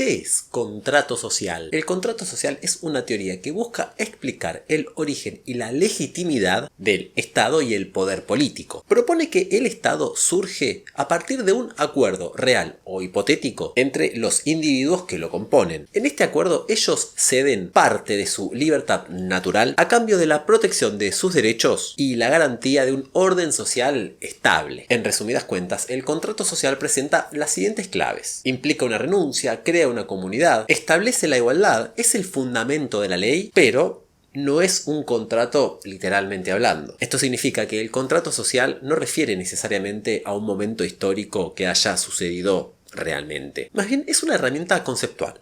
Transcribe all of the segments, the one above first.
¿Qué es contrato social? El contrato social es una teoría que busca explicar el origen y la legitimidad del Estado y el poder político. Propone que el Estado surge a partir de un acuerdo real o hipotético entre los individuos que lo componen. En este acuerdo ellos ceden parte de su libertad natural a cambio de la protección de sus derechos y la garantía de un orden social estable. En resumidas cuentas, el contrato social presenta las siguientes claves. Implica una renuncia, crea una comunidad, establece la igualdad, es el fundamento de la ley, pero no es un contrato literalmente hablando. Esto significa que el contrato social no refiere necesariamente a un momento histórico que haya sucedido realmente. Más bien es una herramienta conceptual.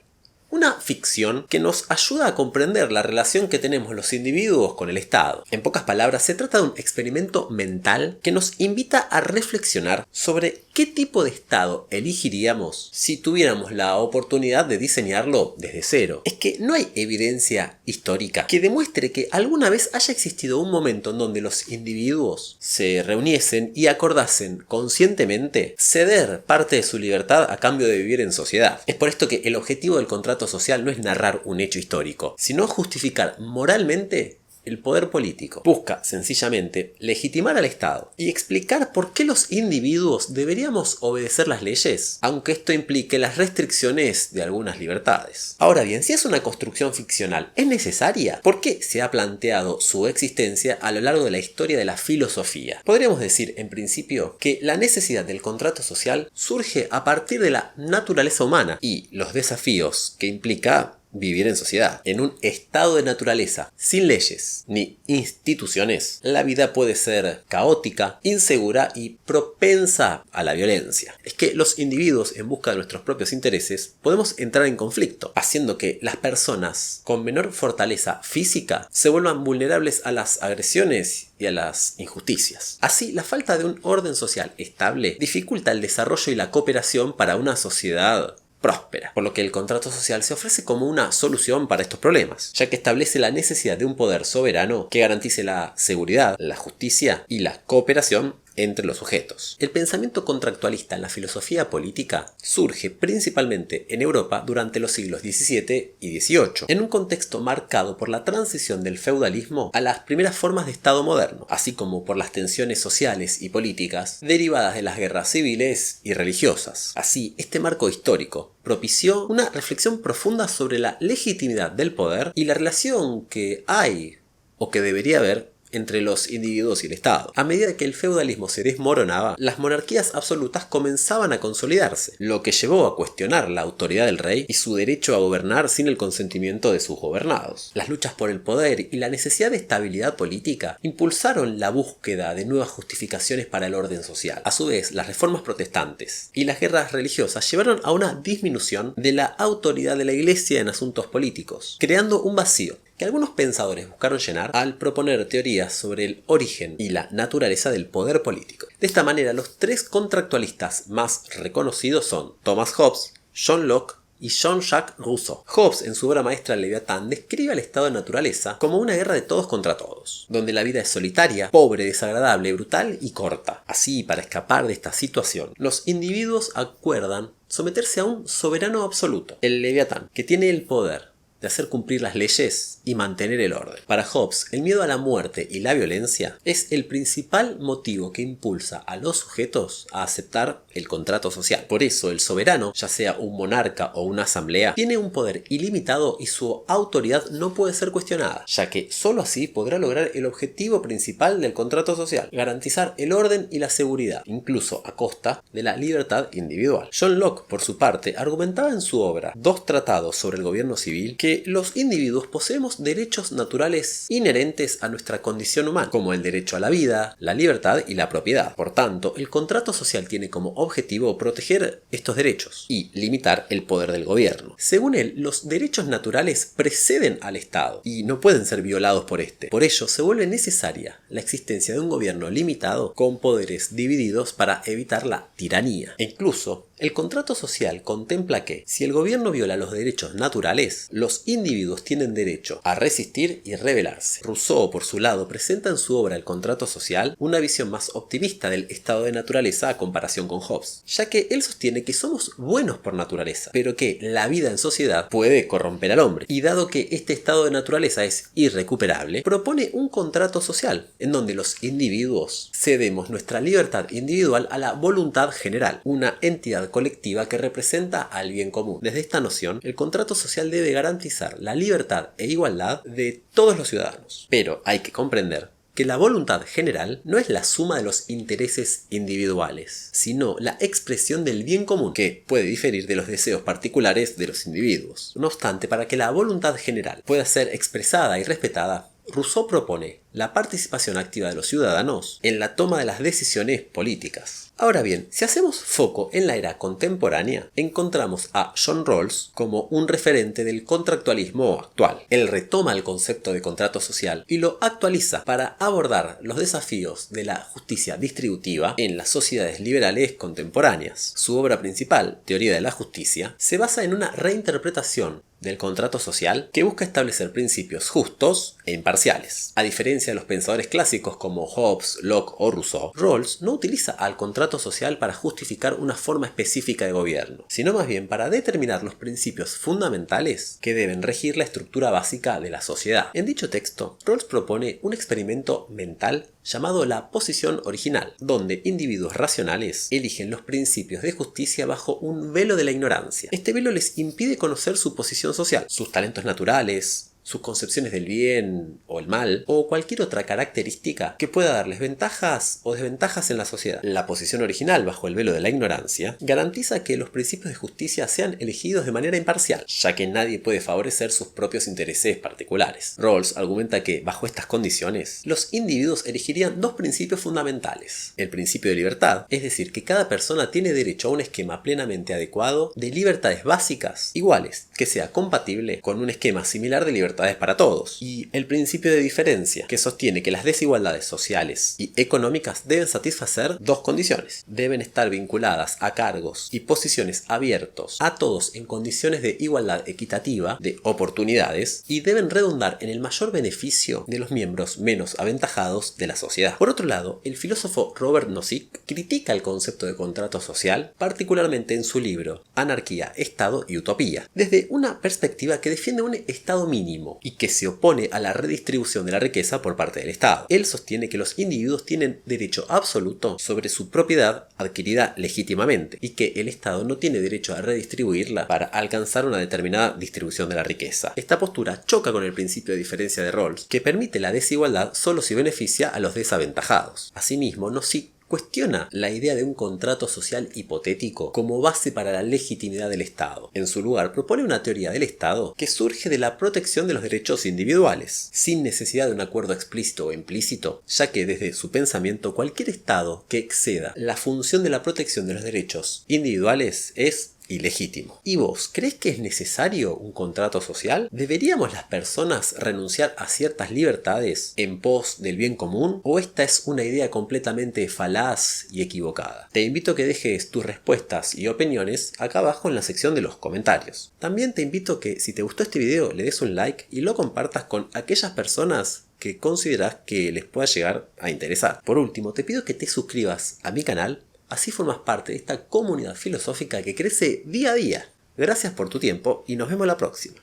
Una ficción que nos ayuda a comprender la relación que tenemos los individuos con el Estado. En pocas palabras, se trata de un experimento mental que nos invita a reflexionar sobre qué tipo de Estado elegiríamos si tuviéramos la oportunidad de diseñarlo desde cero. Es que no hay evidencia histórica que demuestre que alguna vez haya existido un momento en donde los individuos se reuniesen y acordasen conscientemente ceder parte de su libertad a cambio de vivir en sociedad. Es por esto que el objetivo del contrato social no es narrar un hecho histórico, sino justificar moralmente el poder político. Busca, sencillamente, legitimar al Estado y explicar por qué los individuos deberíamos obedecer las leyes, aunque esto implique las restricciones de algunas libertades. Ahora bien, si es una construcción ficcional, ¿es necesaria? ¿Por qué se ha planteado su existencia a lo largo de la historia de la filosofía? Podríamos decir, en principio, que la necesidad del contrato social surge a partir de la naturaleza humana y los desafíos que implica vivir en sociedad. En un estado de naturaleza, sin leyes ni instituciones, la vida puede ser caótica, insegura y propensa a la violencia. Es que los individuos, en busca de nuestros propios intereses, podemos entrar en conflicto, haciendo que las personas con menor fortaleza física se vuelvan vulnerables a las agresiones y a las injusticias. Así, la falta de un orden social estable dificulta el desarrollo y la cooperación para una sociedad próspera, por lo que el contrato social se ofrece como una solución para estos problemas, ya que establece la necesidad de un poder soberano que garantice la seguridad, la justicia y la cooperación entre los sujetos. El pensamiento contractualista en la filosofía política surge principalmente en Europa durante los siglos XVII y XVIII, en un contexto marcado por la transición del feudalismo a las primeras formas de Estado moderno, así como por las tensiones sociales y políticas derivadas de las guerras civiles y religiosas. Así, este marco histórico propició una reflexión profunda sobre la legitimidad del poder y la relación que hay o que debería haber entre los individuos y el Estado. A medida que el feudalismo se desmoronaba, las monarquías absolutas comenzaban a consolidarse, lo que llevó a cuestionar la autoridad del rey y su derecho a gobernar sin el consentimiento de sus gobernados. Las luchas por el poder y la necesidad de estabilidad política impulsaron la búsqueda de nuevas justificaciones para el orden social. A su vez, las reformas protestantes y las guerras religiosas llevaron a una disminución de la autoridad de la Iglesia en asuntos políticos, creando un vacío que algunos pensadores buscaron llenar al proponer teorías sobre el origen y la naturaleza del poder político. De esta manera, los tres contractualistas más reconocidos son Thomas Hobbes, John Locke y Jean-Jacques Rousseau. Hobbes, en su obra maestra El Leviatán, describe al estado de naturaleza como una guerra de todos contra todos, donde la vida es solitaria, pobre, desagradable, brutal y corta. Así, para escapar de esta situación, los individuos acuerdan someterse a un soberano absoluto, el Leviatán, que tiene el poder de hacer cumplir las leyes y mantener el orden. Para Hobbes, el miedo a la muerte y la violencia es el principal motivo que impulsa a los sujetos a aceptar el contrato social. Por eso, el soberano, ya sea un monarca o una asamblea, tiene un poder ilimitado y su autoridad no puede ser cuestionada, ya que sólo así podrá lograr el objetivo principal del contrato social: garantizar el orden y la seguridad, incluso a costa de la libertad individual. John Locke, por su parte, argumentaba en su obra Dos tratados sobre el gobierno civil que los individuos poseemos derechos naturales inherentes a nuestra condición humana, como el derecho a la vida, la libertad y la propiedad. Por tanto, el contrato social tiene como objetivo proteger estos derechos y limitar el poder del gobierno. Según él, los derechos naturales preceden al Estado y no pueden ser violados por este. Por ello, se vuelve necesaria la existencia de un gobierno limitado con poderes divididos para evitar la tiranía. E incluso, El contrato social contempla que, si el gobierno viola los derechos naturales, los individuos tienen derecho a resistir y rebelarse. Rousseau, por su lado, presenta en su obra El contrato social una visión más optimista del estado de naturaleza a comparación con Hobbes, ya que él sostiene que somos buenos por naturaleza, pero que la vida en sociedad puede corromper al hombre, y dado que este estado de naturaleza es irrecuperable, propone un contrato social, en donde los individuos cedemos nuestra libertad individual a la voluntad general, una entidad colectiva que representa al bien común. Desde esta noción, el contrato social debe garantizar la libertad e igualdad de todos los ciudadanos. Pero hay que comprender que la voluntad general no es la suma de los intereses individuales, sino la expresión del bien común, que puede diferir de los deseos particulares de los individuos. No obstante, para que la voluntad general pueda ser expresada y respetada, Rousseau propone la participación activa de los ciudadanos en la toma de las decisiones políticas. Ahora bien, si hacemos foco en la era contemporánea, encontramos a John Rawls como un referente del contractualismo actual. Él retoma el concepto de contrato social y lo actualiza para abordar los desafíos de la justicia distributiva en las sociedades liberales contemporáneas. Su obra principal, Teoría de la Justicia, se basa en una reinterpretación del contrato social que busca establecer principios justos e imparciales. A diferencia de los pensadores clásicos como Hobbes, Locke o Rousseau, Rawls no utiliza al contrato social para justificar una forma específica de gobierno, sino más bien para determinar los principios fundamentales que deben regir la estructura básica de la sociedad. En dicho texto, Rawls propone un experimento mental llamado la posición original, donde individuos racionales eligen los principios de justicia bajo un velo de la ignorancia. Este velo les impide conocer su posición social, sus talentos naturales, sus concepciones del bien o el mal, o cualquier otra característica que pueda darles ventajas o desventajas en la sociedad. La posición original, bajo el velo de la ignorancia, garantiza que los principios de justicia sean elegidos de manera imparcial, ya que nadie puede favorecer sus propios intereses particulares. Rawls argumenta que, bajo estas condiciones, los individuos elegirían dos principios fundamentales. El principio de libertad, es decir, que cada persona tiene derecho a un esquema plenamente adecuado de libertades básicas iguales, que sea compatible con un esquema similar de libertades para todos, y el principio de diferencia, que sostiene que las desigualdades sociales y económicas deben satisfacer dos condiciones: deben estar vinculadas a cargos y posiciones abiertos a todos en condiciones de igualdad equitativa de oportunidades, y deben redundar en el mayor beneficio de los miembros menos aventajados de la sociedad. Por otro lado, el filósofo Robert Nozick critica el concepto de contrato social, particularmente en su libro Anarquía, Estado y Utopía, desde una perspectiva que defiende un Estado mínimo y que se opone a la redistribución de la riqueza por parte del Estado. Él sostiene que los individuos tienen derecho absoluto sobre su propiedad adquirida legítimamente y que el Estado no tiene derecho a redistribuirla para alcanzar una determinada distribución de la riqueza. Esta postura choca con el principio de diferencia de Rawls, que permite la desigualdad solo si beneficia a los desaventajados. Asimismo, Nozick cuestiona la idea de un contrato social hipotético como base para la legitimidad del Estado. En su lugar, propone una teoría del Estado que surge de la protección de los derechos individuales, sin necesidad de un acuerdo explícito o implícito, ya que desde su pensamiento cualquier Estado que exceda la función de la protección de los derechos individuales es ilegítimo. ¿Y vos, crees que es necesario un contrato social? ¿Deberíamos las personas renunciar a ciertas libertades en pos del bien común? ¿O esta es una idea completamente falaz y equivocada? Te invito a que dejes tus respuestas y opiniones acá abajo en la sección de los comentarios. También te invito a que, si te gustó este video, le des un like y lo compartas con aquellas personas que consideras que les pueda llegar a interesar. Por último, te pido que te suscribas a mi canal. Así formas parte de esta comunidad filosófica que crece día a día. Gracias por tu tiempo y nos vemos la próxima.